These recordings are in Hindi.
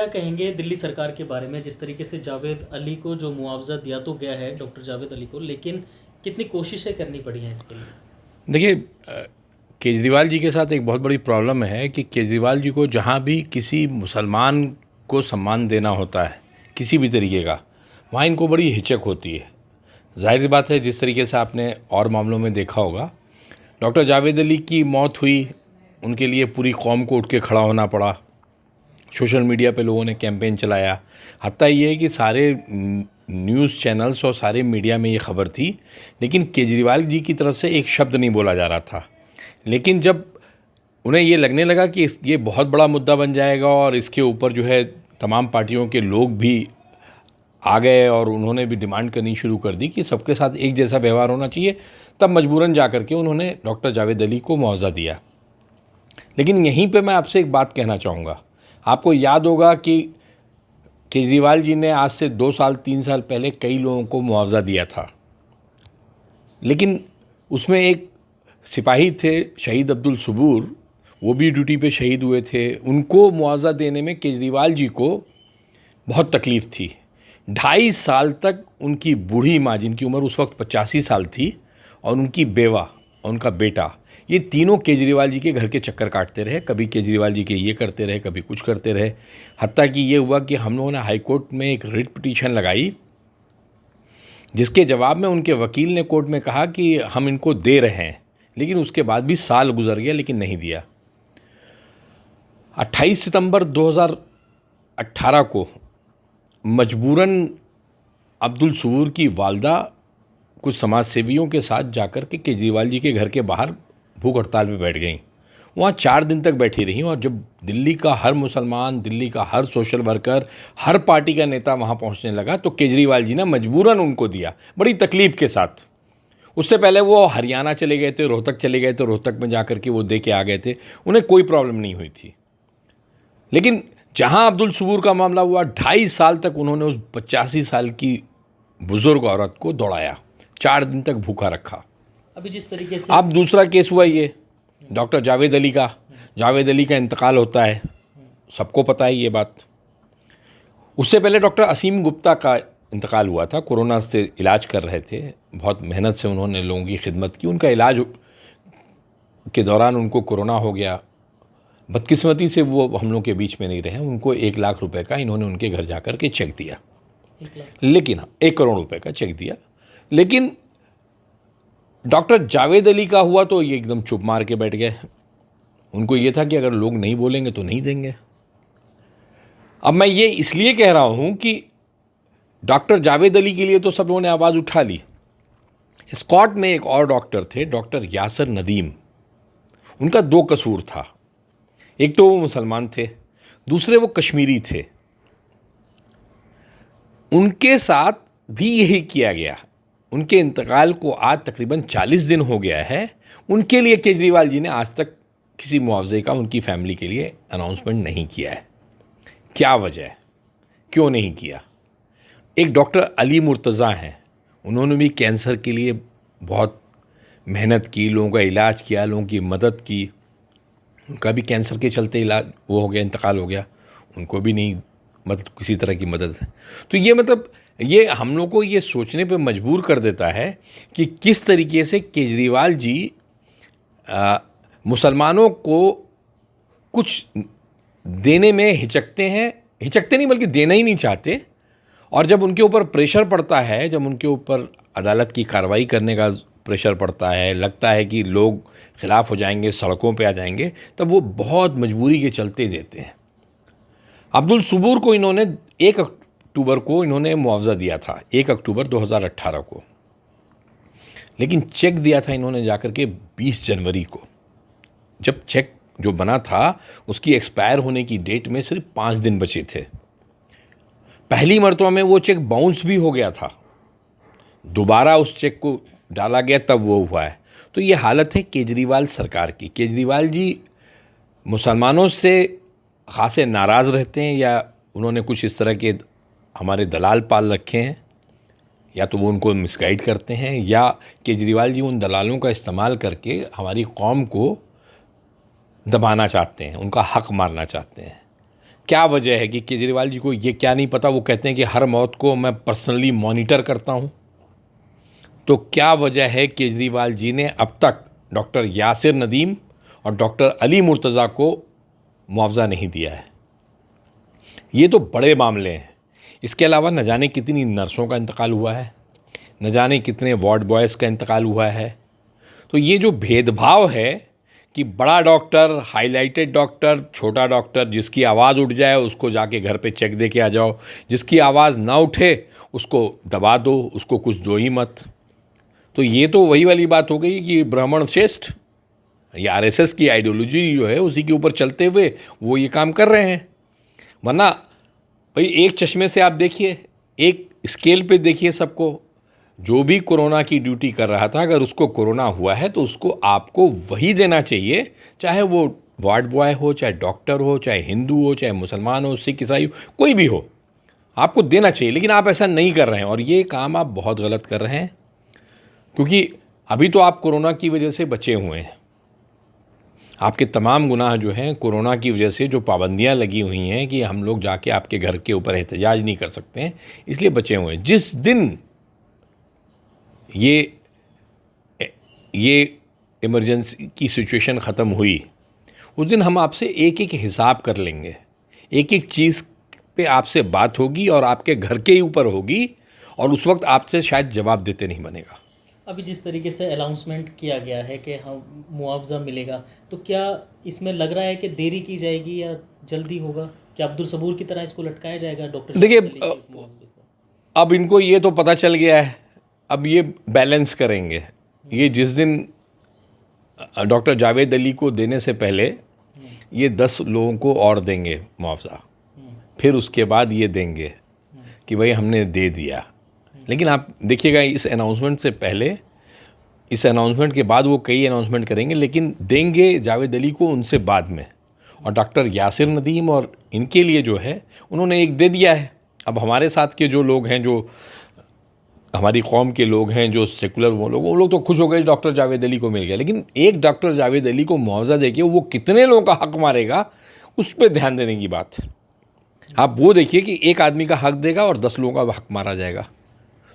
क्या कहेंगे दिल्ली सरकार के बारे में, जिस तरीके से जावेद अली को जो मुआवजा दिया तो गया है डॉक्टर जावेद अली को, लेकिन कितनी कोशिशें करनी पड़ी हैं इसके लिए? देखिए, केजरीवाल जी के साथ एक बहुत बड़ी प्रॉब्लम है कि केजरीवाल जी को जहाँ भी किसी मुसलमान को सम्मान देना होता है किसी भी तरीके का, वहाँ इनको बड़ी हिचक होती है। जाहिर सी बात है, जिस तरीके से आपने और मामलों में देखा होगा, डॉक्टर जावेद अली की मौत हुई, उनके लिए पूरी कौम को उठ के खड़ा होना पड़ा। सोशल मीडिया पे लोगों ने कैंपेन चलाया, हत्ता ये है कि सारे न्यूज़ चैनल्स और सारे मीडिया में ये खबर थी, लेकिन केजरीवाल जी की तरफ से एक शब्द नहीं बोला जा रहा था। लेकिन जब उन्हें ये लगने लगा कि ये बहुत बड़ा मुद्दा बन जाएगा और इसके ऊपर जो है तमाम पार्टियों के लोग भी आ गए और उन्होंने भी डिमांड करनी शुरू कर दी कि सबके साथ एक जैसा व्यवहार होना चाहिए, तब मजबूरन जा कर के उन्होंने डॉक्टर जावेद अली को मुआवजा दिया। लेकिन यहीं पे मैं आपसे एक बात कहना चाहूँगा। आपको याद होगा कि केजरीवाल जी ने आज से 2 साल 3 साल पहले कई लोगों को मुआवजा दिया था, लेकिन उसमें एक सिपाही थे शहीद अब्दुल सबूर, वो भी ड्यूटी पे शहीद हुए थे। उनको मुआवजा देने में केजरीवाल जी को बहुत तकलीफ़ थी। 2.5 साल तक उनकी बूढ़ी माँ, जिनकी उम्र उस वक्त 85 साल थी, और उनकी बेवा और उनका बेटा, ये तीनों केजरीवाल जी के घर के चक्कर काटते रहे। कभी केजरीवाल जी के ये करते रहे, कभी कुछ करते रहे। हत्ता कि ये हुआ कि हम लोगों ने हाई कोर्ट में एक रिट पिटीशन लगाई, जिसके जवाब में उनके वकील ने कोर्ट में कहा कि हम इनको दे रहे हैं, लेकिन उसके बाद भी साल गुजर गया लेकिन नहीं दिया। 28 सितंबर 2018 को मजबूरन अब्दुल सबूर की वालदा कुछ समाज सेवियों के साथ जाकर के केजरीवाल जी के घर के बाहर भूख हड़ताल पे बैठ गई। वहाँ 4 दिन तक बैठी रही, और जब दिल्ली का हर मुसलमान, दिल्ली का हर सोशल वर्कर, हर पार्टी का नेता वहाँ पहुँचने लगा, तो केजरीवाल जी ने मजबूरन उनको दिया, बड़ी तकलीफ़ के साथ। उससे पहले वो हरियाणा चले गए थे, रोहतक चले गए थे, रोहतक में जाकर के वो दे के आ गए थे, उन्हें कोई प्रॉब्लम नहीं हुई थी। लेकिन जहाँ अब्दुल सबूर का मामला हुआ, 2.5 साल तक उन्होंने उस 85 साल की बुज़ुर्ग औरत को दौड़ाया, 4 दिन तक भूखा रखा। अभी जिस तरीके से अब दूसरा केस हुआ ये डॉक्टर जावेद अली का। जावेद अली का इंतकाल होता है, सबको पता है ये बात। उससे पहले डॉक्टर असीम गुप्ता का इंतकाल हुआ था, कोरोना से इलाज कर रहे थे, बहुत मेहनत से उन्होंने लोगों की खिदमत की। उनका इलाज के दौरान उनको कोरोना हो गया। बदकिस्मती से वो हम लोग के बीच में नहीं रहे। उनको 1 लाख रुपए का इन्होंने उनके घर जाकर के चेक दिया, लेकिन 1 करोड़ रुपए का चेक दिया। लेकिन डॉक्टर जावेद अली का हुआ तो ये एकदम चुप मार के बैठ गए। उनको ये था कि अगर लोग नहीं बोलेंगे तो नहीं देंगे। अब मैं ये इसलिए कह रहा हूँ कि डॉक्टर जावेद अली के लिए तो सब लोगों ने आवाज़ उठा ली। स्कॉट में एक और डॉक्टर थे, डॉक्टर यासर नदीम। उनका 2 कसूर था, एक तो वो मुसलमान थे, दूसरे वो कश्मीरी थे। उनके साथ भी यही किया गया। उनके इंतकाल को आज तकरीबन 40 दिन हो गया है। उनके लिए केजरीवाल जी ने आज तक किसी मुआवजे का उनकी फैमिली के लिए अनाउंसमेंट नहीं किया है। क्या वजह है, क्यों नहीं किया? एक डॉक्टर अली मुर्तज़ा हैं, उन्होंने भी कैंसर के लिए बहुत मेहनत की, लोगों का इलाज किया, लोगों की मदद की। उनका भी कैंसर के चलते इलाज वो हो गया, इंतकाल हो गया, उनको भी नहीं मतलब किसी तरह की मदद है। तो ये मतलब ये हम लोग को ये सोचने पे मजबूर कर देता है कि किस तरीके से केजरीवाल जी मुसलमानों को कुछ देने में हिचकते हैं, हिचकते नहीं बल्कि देना ही नहीं चाहते। और जब उनके ऊपर प्रेशर पड़ता है, जब उनके ऊपर अदालत की कार्रवाई करने का प्रेशर पड़ता है, लगता है कि लोग खिलाफ हो जाएंगे, सड़कों पे आ जाएंगे, तब वो बहुत मजबूरी के चलते देते हैं। अब्दुल सबूर को इन्होंने 1 अक्टूबर को इन्होंने मुआवजा दिया था, 1 अक्टूबर 2018 को, लेकिन चेक दिया था इन्होंने जाकर के 20 जनवरी को। जब चेक जो बना था उसकी एक्सपायर होने की डेट में सिर्फ 5 दिन बचे थे। पहली मरतबा में वो चेक बाउंस भी हो गया था, दोबारा उस चेक को डाला गया तब वो हुआ है। तो ये हालत है केजरीवाल सरकार की। केजरीवाल जी मुसलमानों से खासे नाराज़ रहते हैं, या उन्होंने कुछ इस तरह के हमारे दलाल पाल रखे हैं, या तो वो उनको मिसगाइड करते हैं, या केजरीवाल जी उन दलालों का इस्तेमाल करके हमारी कौम को दबाना चाहते हैं, उनका हक मारना चाहते हैं। क्या वजह है कि केजरीवाल जी को ये क्या नहीं पता? वो कहते हैं कि हर मौत को मैं पर्सनली मॉनिटर करता हूँ। तो क्या वजह है केजरीवाल जी ने अब तक डॉक्टर यासिर नदीम और डॉक्टर अली मुर्तज़ा को मुआवजा नहीं दिया है? ये तो बड़े मामले हैं। इसके अलावा न जाने कितनी नर्सों का इंतकाल हुआ है, न जाने कितने वार्ड बॉयज़ का इंतकाल हुआ है। तो ये जो भेदभाव है कि बड़ा डॉक्टर, हाईलाइटेड डॉक्टर, छोटा डॉक्टर, जिसकी आवाज़ उठ जाए उसको जाके घर पे चेक दे के आ जाओ, जिसकी आवाज़ ना उठे उसको दबा दो, उसको कुछ दो ही मत। तो ये तो वही वाली बात हो गई कि ब्राह्मण श्रेष्ठ, ये आरएसएस की आइडियोलॉजी जो है उसी के ऊपर चलते हुए वो ये काम कर रहे हैं। वरना भाई एक चश्मे से आप देखिए, एक स्केल पे देखिए सबको। जो भी कोरोना की ड्यूटी कर रहा था, अगर उसको कोरोना हुआ है तो उसको आपको वही देना चाहिए, चाहे वो वार्ड बॉय हो, चाहे डॉक्टर हो, चाहे हिंदू हो, चाहे मुसलमान हो, सिख, ईसाई हो, कोई भी हो, आपको देना चाहिए। लेकिन आप ऐसा नहीं कर रहे हैं और ये काम आप बहुत गलत कर रहे हैं, क्योंकि अभी तो आप कोरोना की वजह से बचे हुए हैं। आपके तमाम गुनाह जो हैं कोरोना की वजह से, जो पाबंदियां लगी हुई हैं कि हम लोग जाके आपके घर के ऊपर एहतजाज नहीं कर सकते हैं, इसलिए बचे हुए हैं। जिस दिन ये इमरजेंसी की सिचुएशन ख़त्म हुई, उस दिन हम आपसे एक एक हिसाब कर लेंगे, एक एक चीज़ पे आपसे बात होगी और आपके घर के ही ऊपर होगी, और उस वक्त आपसे शायद जवाब देते नहीं बनेगा। अभी जिस तरीके से अनाउंसमेंट किया गया है कि हम मुआवजा मिलेगा, तो क्या इसमें लग रहा है कि देरी की जाएगी या जल्दी होगा? क्या अब्दुल सबूर की तरह इसको लटकाया जाएगा डॉक्टर? देखिए, मुआवजे को अब इनको ये तो पता चल गया है, अब ये बैलेंस करेंगे। ये जिस दिन डॉक्टर जावेद अली को देने से पहले ये 10 लोगों को और देंगे मुआवजा, फिर उसके बाद ये देंगे कि भाई हमने दे दिया। लेकिन आप देखिएगा, इस अनाउंसमेंट से पहले, इस अनाउंसमेंट के बाद वो कई अनाउंसमेंट करेंगे, लेकिन देंगे जावेद अली को उनसे बाद में। और डॉक्टर यासिर नदीम और इनके लिए जो है उन्होंने एक दे दिया है। अब हमारे साथ के जो लोग हैं, जो हमारी कौम के लोग हैं, जो सेकुलर वो लोग तो खुश हो गए डॉक्टर जावेद अली को मिल गया। लेकिन एक डॉक्टर जावेद अली को मुआवजा देके वो कितने लोगों का हक मारेगा, उस पर ध्यान देने की बात। आप वो देखिए कि एक आदमी का हक देगा और 10 लोगों का हक मारा जाएगा।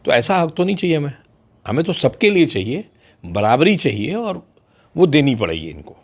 तो ऐसा हक तो नहीं चाहिए हमें। हमें तो सबके लिए चाहिए, बराबरी चाहिए, और वो देनी पड़ेगी इनको।